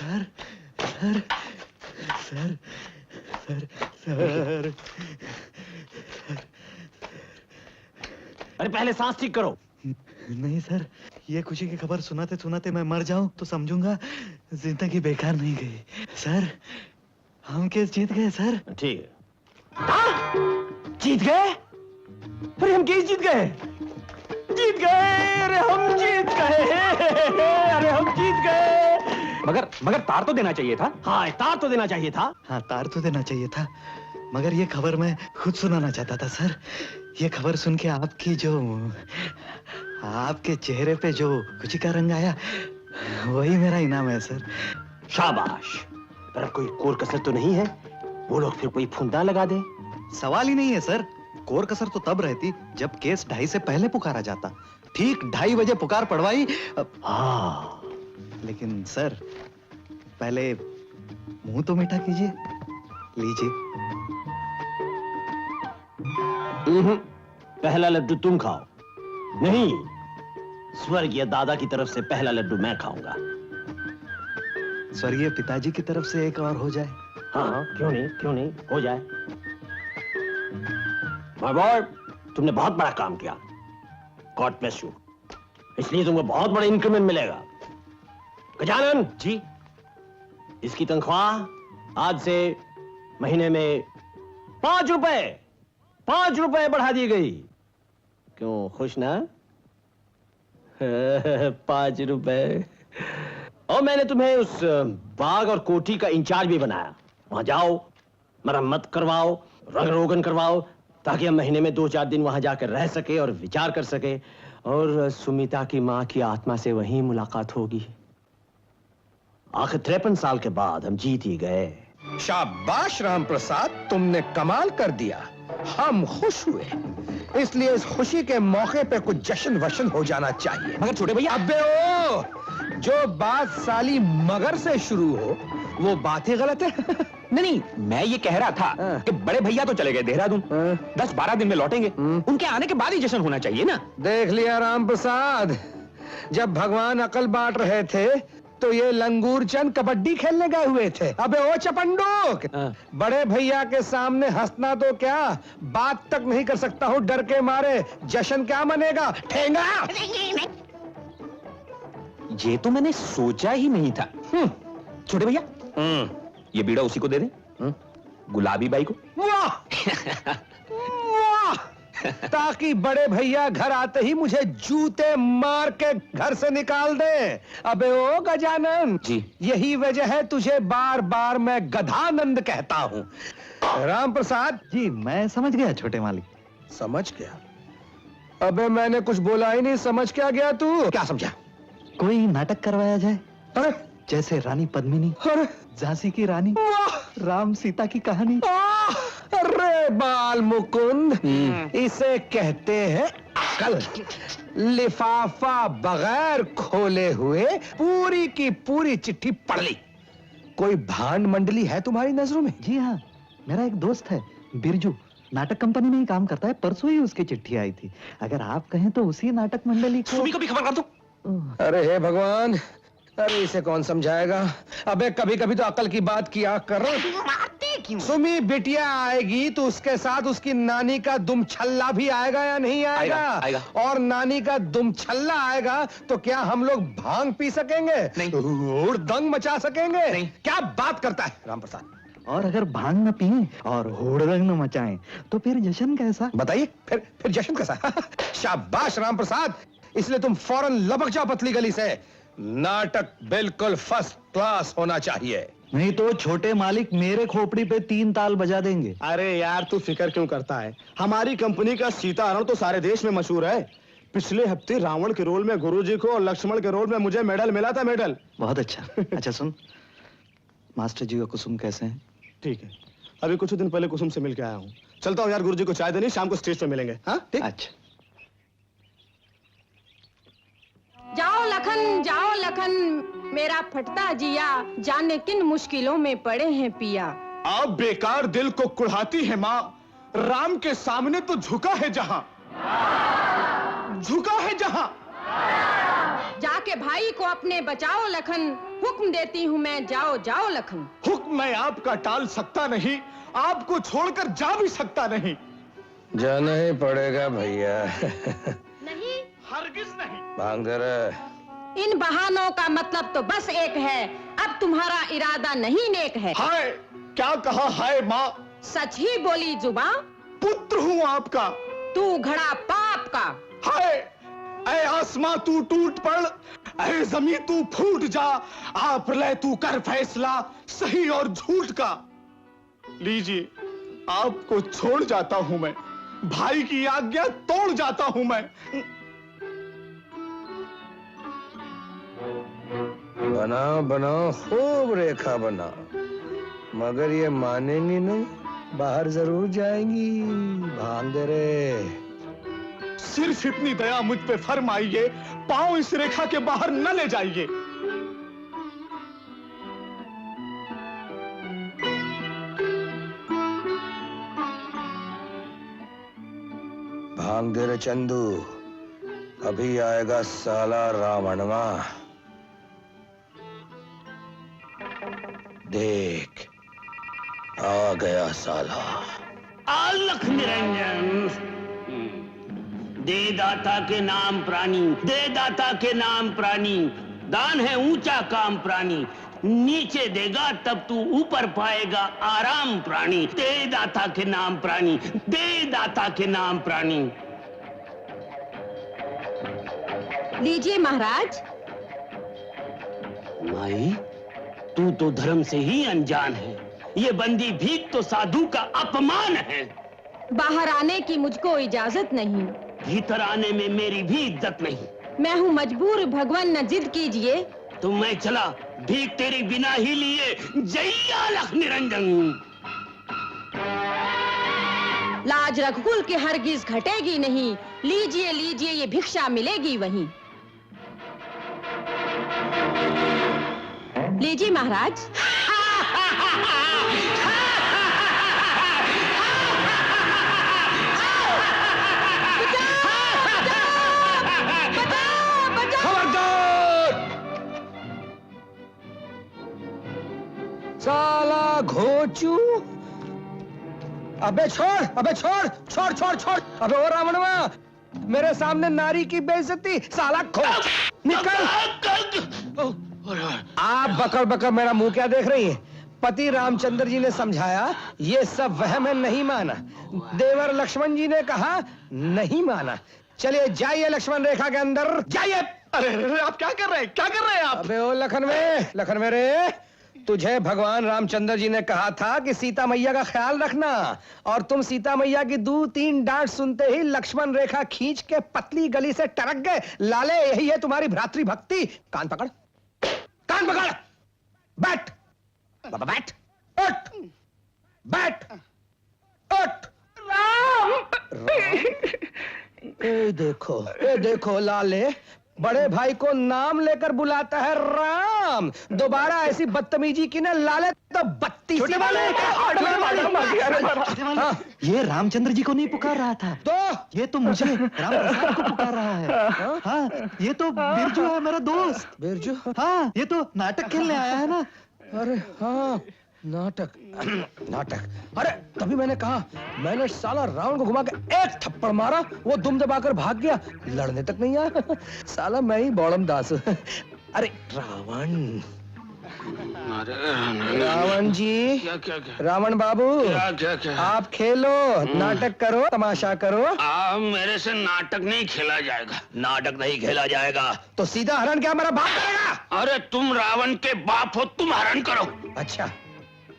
Sir sir sir sir sir अरे पहले सांस ठीक करो। नहीं सर, ये खुशी की खबर सुनाते सुनाते मैं मर जाऊं तो समझूंगा जिंदगी बेकार नहीं गई। सर हम केस जीत गए सर। ठीक है। जीत गए? अरे हम केस जीत गए, जीत गए, अरे हम जीत गए, अरे हम जीत गए। मगर तार तो देना चाहिए था। हाँ तार तो देना चाहिए था। हाँ तार तो देना चाहिए था, मगर ये खबर मैं खुद सुनाना चाहता था सर। ये खबर सुन के आपके चेहरे पे जो खुशी का रंग आया वही मेरा इनाम है सर। शाबाश। पर अब कोई कोर कसर तो नहीं है? वो लोग फिर कोई फुंदा लगा दे? सवाल ही नहीं है सर। कोर कसर तो तब रहती जब केस 2:30 से पहले पुकारा जाता। ठीक 2:30 बजे पुकार पड़वाई। हाँ लेकिन सर पहले मुंह तो मीठा कीजिए। लीजिए। पहला लड्डू तुम खाओ। नहीं, स्वर्गीय दादा की तरफ से पहला लड्डू मैं खाऊंगा। स्वर्गीय पिताजी की तरफ से एक और हो जाए। हाँ क्यों नहीं हो जाए। माय बॉय, तुमने बहुत बड़ा काम किया। God bless you. इसलिए तुमको बहुत बड़ा इंक्रीमेंट मिलेगा। गजानन जी, इसकी तनख्वाह आज से महीने में 5 रुपए बढ़ा दी गई। क्यों, खुश ना? 5 रुपए। और मैंने तुम्हें उस बाग और कोठी का इंचार्ज भी बनाया। वहां जाओ, मरम्मत करवाओ, रंग रोगन करवाओ, ताकि हम महीने में 2-4 दिन वहां जाकर रह सके और विचार कर सके। और सुमिता की मां की आत्मा से वहीं मुलाकात होगी। आखिर 53 साल के बाद हम जीत ही गए। शाबाश राम प्रसाद, तुमने कमाल कर दिया। हम खुश हुए, इसलिए इस खुशी के मौके पे कुछ जश्न वशन हो जाना चाहिए। मगर छोटे भैया, अबे ओ, जो बात साली मगर से शुरू हो वो बात ही गलत है। नहीं, मैं ये कह रहा था कि बड़े भैया तो चले गए देहरादून, 10-12 दिन में लौटेंगे। उनके आने के बाद ही जश्न होना चाहिए ना। देख लिया राम प्रसाद, जब भगवान अकल बांट रहे थे तो ये लंगूर चंद कबड्डी खेलने गए हुए थे। अबे ओ चपंडूक, बड़े भैया के सामने हंसना तो क्या, बात तक नहीं कर सकता हूँ डर के मारे। जश्न क्या मनेगा, ठेंगा। ये तो मैंने सोचा ही नहीं था। छोटे भैया, ये बीड़ा उसी को दे दे, गुलाबी बाई को। वाह वाह, ताकि बड़े भैया घर आते ही मुझे जूते मार के घर से निकाल दे। अबे ओ गजानन जी, यही वजह है तुझे बार बार मैं गधानंद कहता हूँ। राम प्रसाद जी मैं समझ गया छोटे मालिक। समझ गया? अबे मैंने कुछ बोला ही नहीं, समझ क्या गया तू? क्या समझा? कोई नाटक करवाया जाए। अरे जैसे रानी पद्मिनी, अरे झांसी की रानी, राम सीता की कहानी। अरे बाल मुकुंद, इसे कहते हैं अकल। लिफाफा बगैर खोले हुए पूरी की पूरी चिट्ठी पढ़ ली। कोई भांड मंडली है तुम्हारी नजरों में? जी हाँ, मेरा एक दोस्त है बिरजू, नाटक कंपनी में ही काम करता है। परसों ही उसकी चिट्ठी आई थी। अगर आप कहें तो उसी नाटक मंडली को सुमी को भी खबर कर दो। अरे हे भगवान, अरे इसे कौन समझाएगा? अबे कभी कभी तो अकल की बात किया कर। सुमी बिटिया आएगी तो उसके साथ उसकी नानी का दुमछल्ला भी आएगा या नहीं आएगा? आएगा। और नानी का दुमछल्ला आएगा तो क्या हम लोग भांग पी सकेंगे? नहीं। हुड़दंग मचा सकेंगे? नहीं। क्या बात करता है राम प्रसाद? और अगर भांग न पिए और हुड़दंग न मचाएं तो फिर जश्न कैसा? बताइए, फिर जश्न कैसा? शाबाश राम प्रसाद, इसलिए तुम फौरन लपक जाओ पतली गली से। नाटक बिल्कुल फर्स्ट क्लास होना चाहिए, नहीं तो छोटे मालिक मेरे खोपड़ी पे 3 ताल बजा देंगे। अरे यार तू फिक्र क्यों करता है? हमारी कंपनी का सीताहरण तो सारे देश में मशहूर है। पिछले हफ्ते रावण के रोल में गुरुजी को और लक्ष्मण के रोल में मुझे मेडल मिला था। मेडल बहुत अच्छा। अच्छा सुन, मास्टर जी और कुसुम कैसे हैं? ठीक है, अभी कुछ दिन पहले कुसुम से मिल के आया हूँ। चलता हूँ यार, गुरुजी को चाय देनी, शाम को स्टेज पे मिलेंगे। हाँ ठीक। अच्छा जाओ लखन, मेरा फटता जिया, जाने किन मुश्किलों में पड़े हैं पिया। आप बेकार दिल को कुढ़ाती है माँ, राम के सामने तो झुका है जहां, झुका है जहां। जाके भाई को अपने बचाओ लखन, हुक्म देती हूँ मैं, जाओ जाओ लखन। हुक्म मैं आपका टाल सकता नहीं, आपको छोड़कर जा भी सकता नहीं। जाना ही पड़ेगा भैया। नहीं, हरगिज नहीं। भांग दे रहे। इन बहानों का मतलब तो बस एक है, अब तुम्हारा इरादा नहीं नेक है। हाय, क्या कहा हाय माँ? सच ही बोली जुबां, पुत्र हूँ आपका। तू घड़ा पाप का। हाय, ऐ आसमां तू टूट पड़, ऐ जमीन तू फूट जा, आ प्रलय तू कर फैसला सही और झूठ का। लीजिए, आपको छोड़ जाता हूं मैं, भाई की आज्ञा तोड़ जाता हूं मैं। बनाओ बनाओ, खूब रेखा बनाओ, मगर ये मानेंगी नहीं, बाहर जरूर जाएंगी। भांग दे रे। सिर्फ इतनी दया मुझ पे फरमाइए, पांव इस रेखा के बाहर न ले जाइए। भांग दे रे चंदू, अभी आएगा साला रावणवा। देख, आ गया साला। आलख निरंजन, दे दाता के नाम प्राणी, दे दाता के नाम प्राणी, दान है ऊंचा काम प्राणी, नीचे देगा तब तू ऊपर पाएगा आराम प्राणी। दे दाता के नाम प्राणी, दे दाता के नाम प्राणी। लीजिए महाराज। माई, तू तो धर्म से ही अनजान है, ये बंदी भीख तो साधु का अपमान है। बाहर आने की मुझको इजाजत नहीं। भीतर आने में मेरी भी इज्जत नहीं। मैं हूँ मजबूर, भगवान न जिद कीजिए। तो मैं चला, भीख तेरी बिना ही लिए। जय लख निरंजन। लाज रघुकुल की हरगिज घटेगी नहीं, लीजिए लीजिए ये भिक्षा मिलेगी वहीं। लीजिए महाराज। साला घोचू, अबे छोड़, अबे छोड़ छोड़ छोड़ छोड़। अबे ओ रावणवा, मेरे सामने नारी की बेइज्जती, साला खोच, निकल। आप बकर बकर मेरा मुंह क्या देख रही हैं? पति रामचंद्र जी ने समझाया, ये सब वहम है, नहीं माना। देवर लक्ष्मण जी ने कहा, नहीं माना। चलिए जाइए लक्ष्मण रेखा के अंदर जाइए। अरे आप क्या कर रहे हैं, क्या कर रहे हैं आप? अबे ओ लखन में रे, तुझे भगवान रामचंद्र जी ने कहा था कि सीता मैया का ख्याल रखना, और तुम सीता मैया की 2-3 डांट सुनते ही लक्ष्मण रेखा खींच के पतली गली से टरक गए। लाले, यही है तुम्हारी भ्रातृ भक्ति। कान पकड़, कान पकड़, बैठ बाबा, बैठ, उठ, बैठ, उठ। राम, ए देखो लाले, बड़े भाई को नाम लेकर बुलाता है राम। दोबारा ऐसी बदतमीजी की ना लाले तो बत्ती सी ये रामचंद्र जी को नहीं पुकार रहा था, तो ये तो मुझे राम प्रसाद को पुकार रहा है। हाँ, ये तो बिरजू है मेरा दोस्त। बिरजू? हाँ, ये तो नाटक खेलने आया है ना। अरे हाँ, नाटक नाटक। अरे तभी मैंने कहा, मैंने साला रावण को घुमा के एक थप्पड़ मारा, वो दुम दबाकर भाग गया, लड़ने तक नहीं आया। साला मैं ही बौड़म दास। अरे रावण, रावण जी, क्या रावण बाबू, क्या आप खेलो, नाटक करो, तमाशा करो। मेरे से नाटक नहीं खेला जाएगा। नाटक नहीं खेला जाएगा तो सीधा हरण क्या मेरा बाप करेगा? अरे तुम रावण के बाप हो, तुम हरण करो। अच्छा,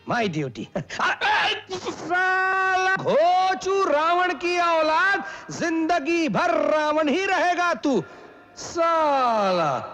माई ड्यूटी। साला घोचू, रावण की औलाद, जिंदगी भर रावण ही रहेगा तू, साला।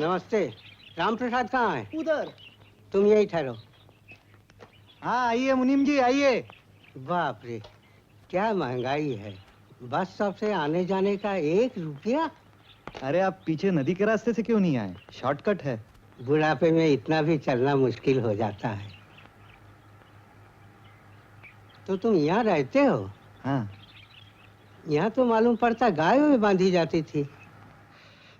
नमस्ते। राम प्रसाद कहाँ है? उधर। तुम यही ठहरो। हाँ आइए मुनीम जी आइए। बाप रे, क्या महंगाई है। बस स्टॉप से आने जाने का 1 रुपया। अरे आप पीछे नदी के रास्ते से क्यों नहीं आए? शॉर्टकट है। बुढ़ापे में इतना भी चलना मुश्किल हो जाता है। तो तुम यहाँ रहते हो? हाँ। यहाँ तो मालूम पड़ता गाय में बांधी जाती थी।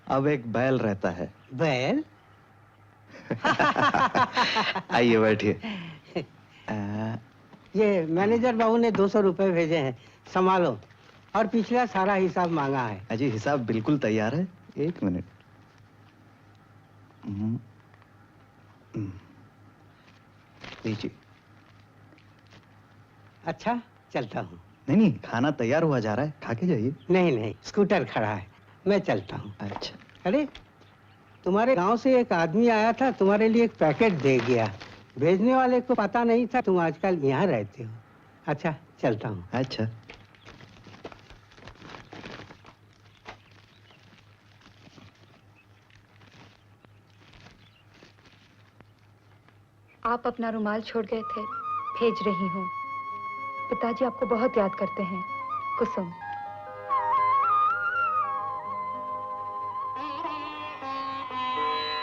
अब एक बैल रहता है। बैल? आइए बैठिए। ये मैनेजर बाबू ने 200 रुपए भेजे हैं, संभालो। और पिछला सारा हिसाब मांगा है। अजी हिसाब बिल्कुल तैयार है, 1 मिनट। लीजिए। अच्छा, चलता हूँ। नहीं नहीं, खाना तैयार हुआ जा रहा है, खा के जाइए। नहीं नहीं, स्कूटर खड़ा है, मैं चलता हूँ। अच्छा। अरे, तुम्हारे गांव से एक आदमी आया था, तुम्हारे लिए एक पैकेट दे गया। भेजने वाले को पता नहीं था तुम आजकल यहाँ रहते हो। अच्छा, चलता हूँ। अच्छा। आप अपना रुमाल छोड़ गए थे, भेज रही हूँ। पिताजी आपको बहुत याद करते हैं। कुसुम।